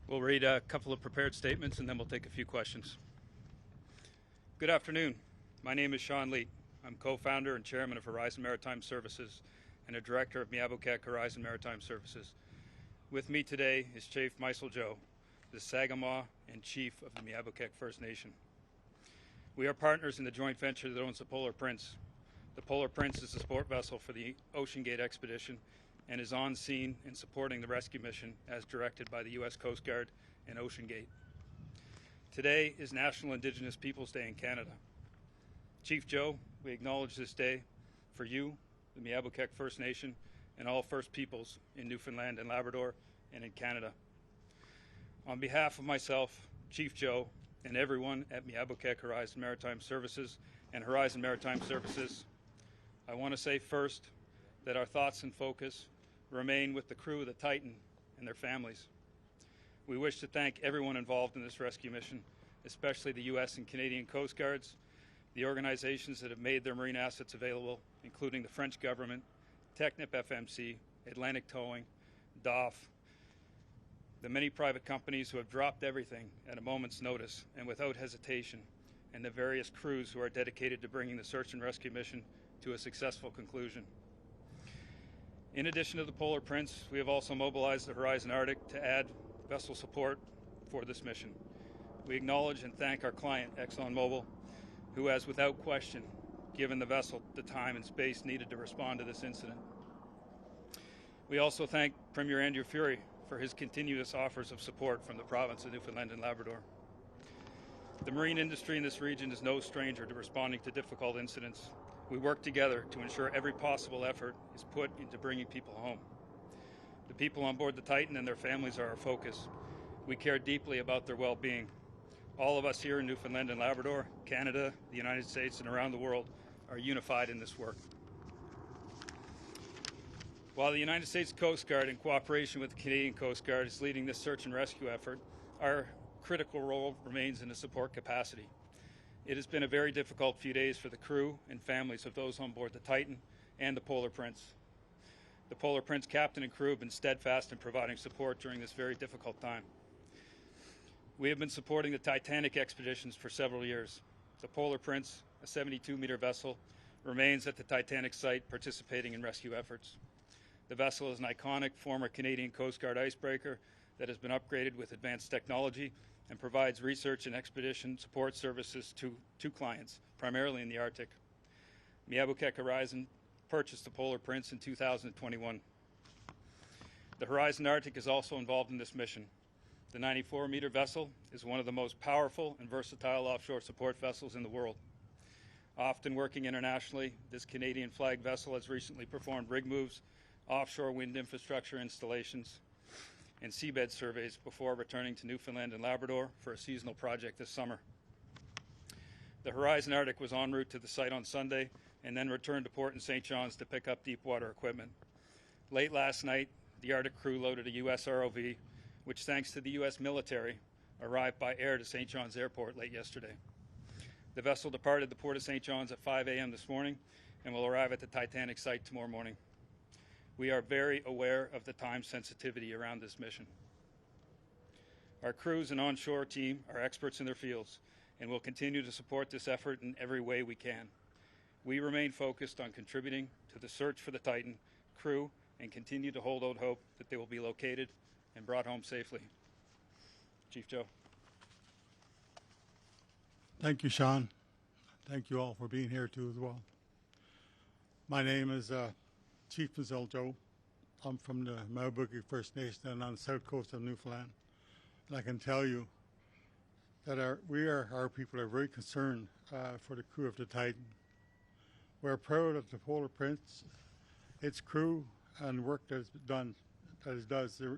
We'll read a couple of prepared statements and then we'll take a few questions. Good afternoon. My name is Sean Leet. I'm co-founder and chairman of Horizon Maritime Services and a director of Miabokek Horizon Maritime Services. With me today is Chief Meisel Joe, the Saginaw and chief of the Miabokek First Nation. We are partners in the joint venture that owns the Polar Prince. The Polar Prince is the support vessel for the OceanGate expedition and is on scene in supporting the rescue mission as directed by the U.S. Coast Guard and OceanGate. Today is National Indigenous Peoples Day in Canada. Chief Joe, we acknowledge this day for you, the Miabokek First Nation, and all First Peoples in Newfoundland and Labrador and in Canada. On behalf of myself, Chief Joe, and everyone at Miabokek Horizon Maritime Services and Horizon Maritime Services, I want to say first that our thoughts and focus remain with the crew of the Titan and their families. We wish to thank everyone involved in this rescue mission, especially the U.S. and Canadian Coast Guards, the organizations that have made their marine assets available, including the French government, Technip FMC, Atlantic Towing, DOF, the many private companies who have dropped everything at a moment's notice and without hesitation, and the various crews who are dedicated to bringing the search and rescue mission to a successful conclusion. In addition to the Polar Prince, we have also mobilized the Horizon Arctic to add vessel support for this mission. We acknowledge and thank our client, ExxonMobil, who has without question given the vessel the time and space needed to respond to this incident. We also thank Premier Andrew Furey for his continuous offers of support from the province of Newfoundland and Labrador. The marine industry in this region is no stranger to responding to difficult incidents. We work together to ensure every possible effort is put into bringing people home. The people on board the Titan and their families are our focus. We care deeply about their well-being. All of us here in Newfoundland and Labrador, Canada, the United States, and around the world are unified in this work. While the United States Coast Guard, in cooperation with the Canadian Coast Guard, is leading this search and rescue effort, our critical role remains in a support capacity. It has been a very difficult few days for the crew and families of those on board the Titan and the Polar Prince. The Polar Prince captain and crew have been steadfast in providing support during this very difficult time. We have been supporting the Titanic expeditions for several years. The Polar Prince, a 72-meter vessel, remains at the Titanic site participating in rescue efforts. The vessel is an iconic former Canadian Coast Guard icebreaker that has been upgraded with advanced technology and provides research and expedition support services to clients, primarily in the Arctic. Miabokek Horizon purchased the Polar Prince in 2021. The Horizon Arctic is also involved in this mission. The 94-meter vessel is one of the most powerful and versatile offshore support vessels in the world. Often working internationally, this Canadian flag vessel has recently performed rig moves, offshore wind infrastructure installations, and seabed surveys before returning to Newfoundland and Labrador for a seasonal project this summer. The Horizon Arctic was en route to the site on Sunday and then returned to port in St. John's to pick up deep water equipment. Late last night, the Arctic crew loaded a U.S. ROV, which thanks to the U.S. military, arrived by air to St. John's Airport late yesterday. The vessel departed the port of St. John's at 5 a.m. this morning and will arrive at the Titanic site tomorrow morning. We are very aware of the time sensitivity around this mission. Our crews and onshore team are experts in their fields and will continue to support this effort in every way we can. We remain focused on contributing to the search for the Titan crew and continue to hold out hope that they will be located and brought home safely. Chief Joe. Thank you, Sean. Thank you all for being here too as well. My name is Chief Meisel Joe. I'm from the Miabokek First Nation and on the south coast of Newfoundland. And I can tell you that our people are very concerned for the crew of the Titan. We're proud of the Polar Prince, its crew, and work that is done.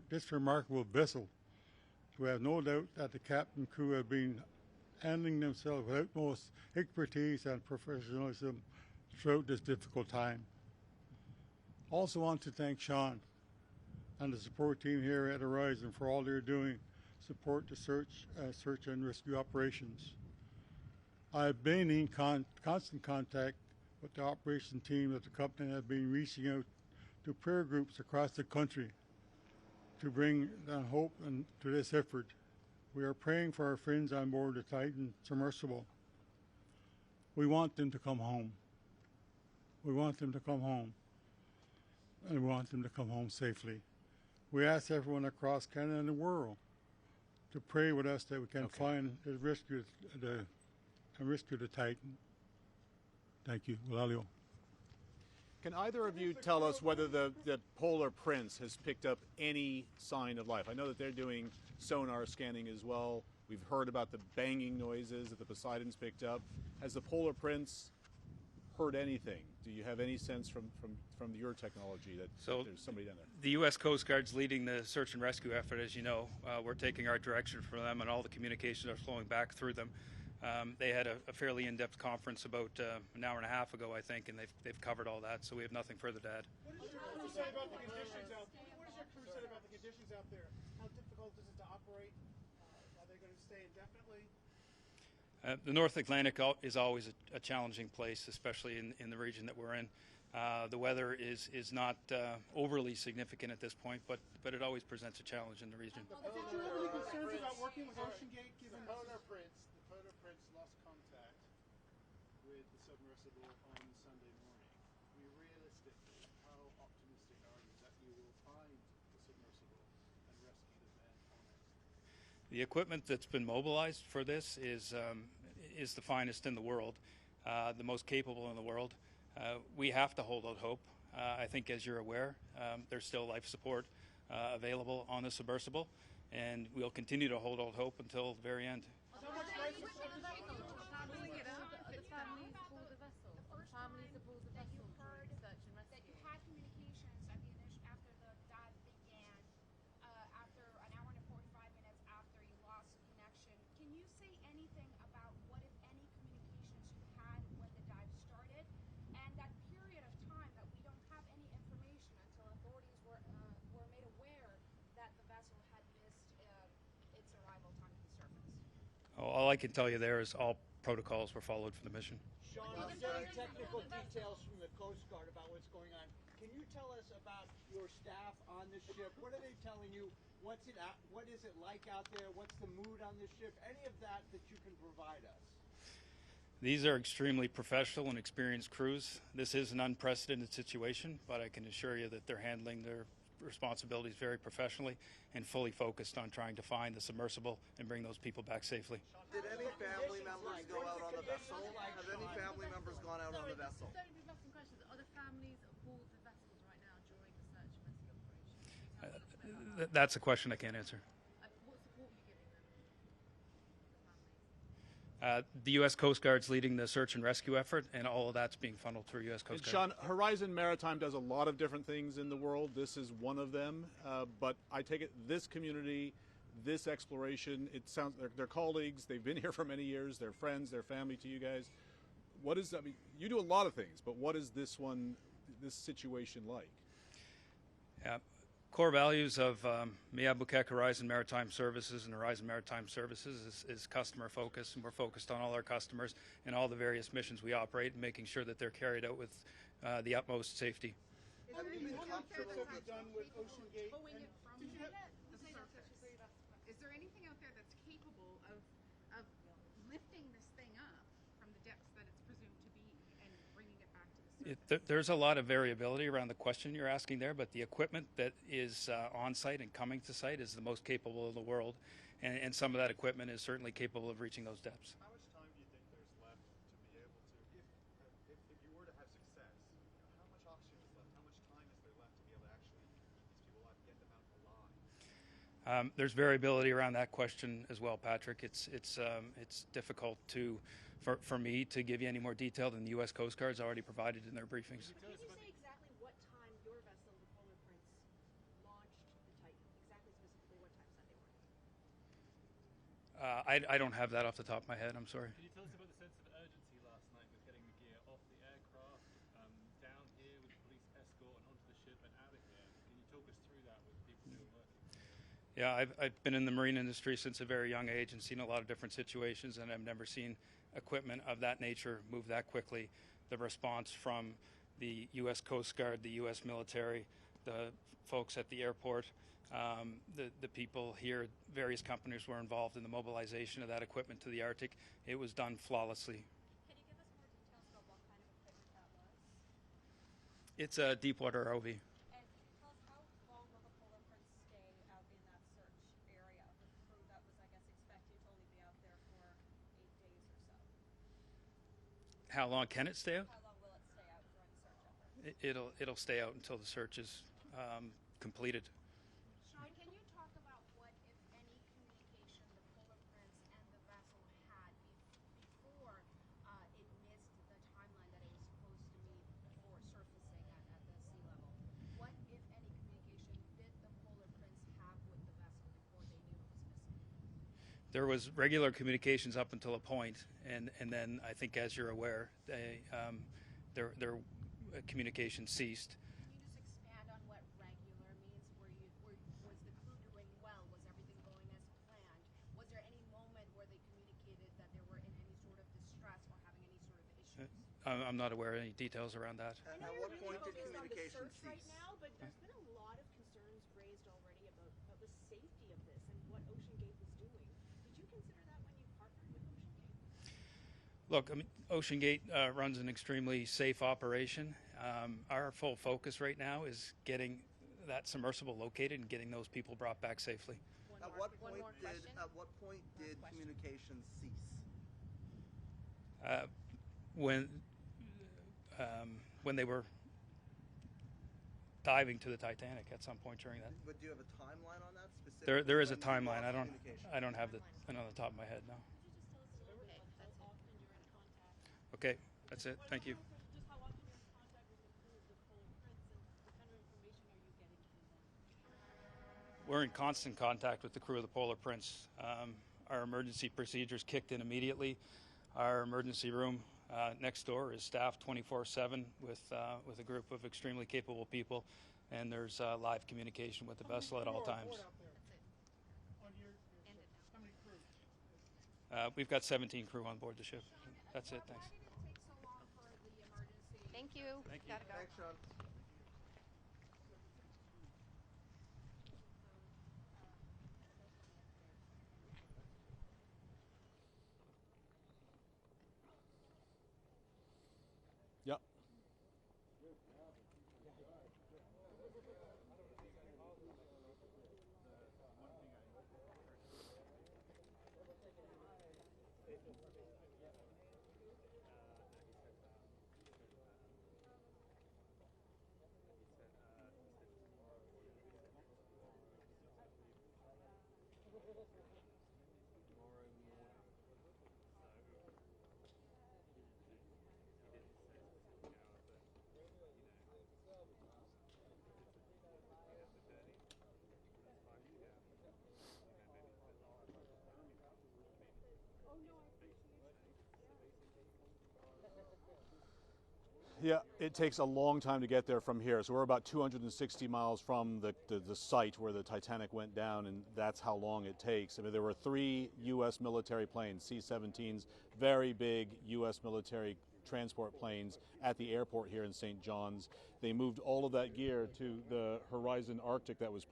This remarkable vessel. We have no doubt that the captain and crew have been handling themselves with utmost expertise and professionalism throughout this difficult time. Also want to thank Sean and the support team here at Horizon for all they're doing to support the search and rescue operations. I've been in constant contact with the operation team of the company and have been reaching out to prayer groups across the country to bring hope to this effort. We are praying for our friends on board the Titan Submersible. We want them to come home. We want them to come home. And we want them to come home safely. We ask everyone across Canada and the world to pray with us that we can find and rescue the Titan. Thank you. Walalio. Can either of you tell us whether the Polar Prince has picked up any sign of life? I know that they're doing sonar scanning as well. We've heard about the banging noises that the Poseidon's picked up. Has the Polar Prince heard anything? Do you have any sense from your technology that there's somebody down there? The U.S. Coast Guard's leading the search and rescue effort, as you know. We're taking our direction from them, and all the communications are flowing back through them. They had a fairly in-depth conference about an hour and a half ago, I think, and they've covered all that, so we have nothing further to add. What does your crew say about the conditions out there? What does your crew say about the conditions out there? How difficult is it to operate? Are they going to stay indefinitely? The North Atlantic is always a challenging place, especially in the region that we're in. The weather is not overly significant at this point, but it always presents a challenge in the region. Did you have any concerns about working with OceanGate given The Polar Prince lost contact with the submersible on Sunday morning. Realistically, how optimistic are you that you will find the submersible and rescue the men on it? The equipment that's been mobilized for this is the finest in the world, the most capable in the world. We have to hold out hope. I think, as you're aware, there's still life support available on the submersible, and we'll continue to hold out hope until the very end. All I can tell you there is all protocols were followed for the mission. Sean, I'm getting technical details from the Coast Guard about what's going on. Can you tell us about your staff on the ship? What are they telling you? What is it like out there? What's the mood on the ship? Any of that you can provide us? These are extremely professional and experienced crews. This is an unprecedented situation, but I can assure you that they're handling their responsibilities very professionally and fully focused on trying to find the submersible and bring those people back safely. Did any family members go out on the vessel? Have any family members gone out on the vessel? Don't be asking questions. Are the families aboard the vessels right now during the search and rescue operation? That's a question I can't answer. What support are you giving them? The families? The U.S. Coast Guard's leading the search and rescue effort, and all of that's being funneled through U.S. Coast Guard. Sean, Horizon Maritime does a lot of different things in the world. This is one of them. But I take it this community, this exploration, it sounds they're colleagues. They've been here for many years. They're friends. They're family to you guys. What is that? I mean, you do a lot of things, but what is this situation like? Core values of Miabukek Horizon Maritime Services and Horizon Maritime Services is customer focus, and we're focused on all our customers and all the various missions we operate and making sure that they're carried out with the utmost safety. How many trips have you done with OceanGate? Is there anything out there that's capable of lifting this thing up from the depths that it's presumed to be and bringing it back to the surface? There's a lot of variability around the question you're asking there, but the equipment that is on site and coming to site is the most capable in the world, and some of that equipment is certainly capable of reaching those depths. How much time do you think there's left to be able to, if you were to have success, how much oxygen is left? How much time is there left to be able to actually keep these people alive, get them out alive? There's variability around that question as well, Patrick. It's difficult for me to give you any more detail than the U.S. Coast Guard's already provided in their briefings. Can you say exactly what time your vessel, the Polar Prince, launched the Titan? Exactly, specifically what time Sunday morning? I don't have that off the top of my head. I'm sorry. Can you tell us about the sense of urgency last night with getting the gear off the aircraft, down here with the police escort and onto the ship and out of here? Can you talk us through that with people still working? Yeah, I've been in the marine industry since a very young age and seen a lot of different situations, and I've never seen equipment of that nature move that quickly. The response from the U.S. Coast Guard, the U.S. military, the folks at the airport, The people here, various companies were involved in the mobilization of that equipment to the Arctic. It was done flawlessly. Can you give us more details about what kind of equipment that was? It's a deepwater ROV. And tell us, how long will the Polar Prince stay out in that search area with the crew that was, I guess, expected to only be out there for 8 days or so? How long can it stay out? How long will it stay out during the search effort? It'll stay out until the search is completed. Sean, can you talk about what, if any, communication the Polar Prince and the vessel had before it missed the timeline that it was supposed to meet for surfacing at the sea level? What, if any, communication did the Polar Prince have with the vessel before they knew it was missing? There was regular communications up until a point, and then I think, as you're aware, their communication ceased. Can you just expand on what regular means? Was the crew doing well? Was everything going as planned? Was there any moment where they communicated that they were in any sort of distress or having any sort of issues? I'm not aware of any details around that. And I at know what you're really point did focused on the communication search right cease? now, but there's been a lot of concerns raised already about the safety of this and what OceanGate was doing. Did you consider that when you partnered with OceanGate? Look, I mean, OceanGate runs an extremely safe operation. Our full focus right now is getting that submersible located and getting those people brought back safely. At what One point more question. At what point did question. communications cease? When they were diving to the Titanic at some point during that. But do you have a timeline on that specifically? There is a when you timeline. lost I don't communication? have it on the top of my head now. Could you just tell us a little bit about how often you're in contact? Okay, that's it. Thank you. Just how often you're in contact with the crew of the Polar Prince and what kind of information are you getting from them? We're in constant contact with the crew of the Polar Prince. Our emergency procedures kicked in immediately. Our emergency room next door is staffed 24/7 with a group of extremely capable people, and there's live communication with the vessel at all times. How many crew? We've got 17 crew on board the ship. That's it. Thanks. Why did it take so long for the emergency? Thank you. Thank you. Gotta go. Thanks, Sean. Yep. Yeah, it takes a long time to get there from here. So we're about 260 miles from the site where the Titanic went down, and that's how long it takes. I mean, there were 3 U.S. military planes, C-17s, very big U.S. military transport planes at the airport here in St. John's. They moved all of that gear to the Horizon Arctic that was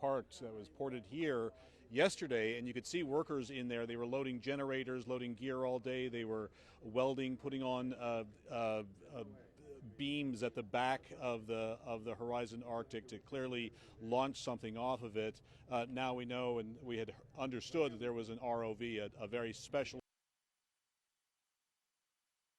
ported here yesterday, and you could see workers in there. They were loading generators, loading gear all day. They were welding, putting on beams at the back of the Horizon Arctic to clearly launch something off of it. Now we know, and we had understood, that there was an ROV, a very special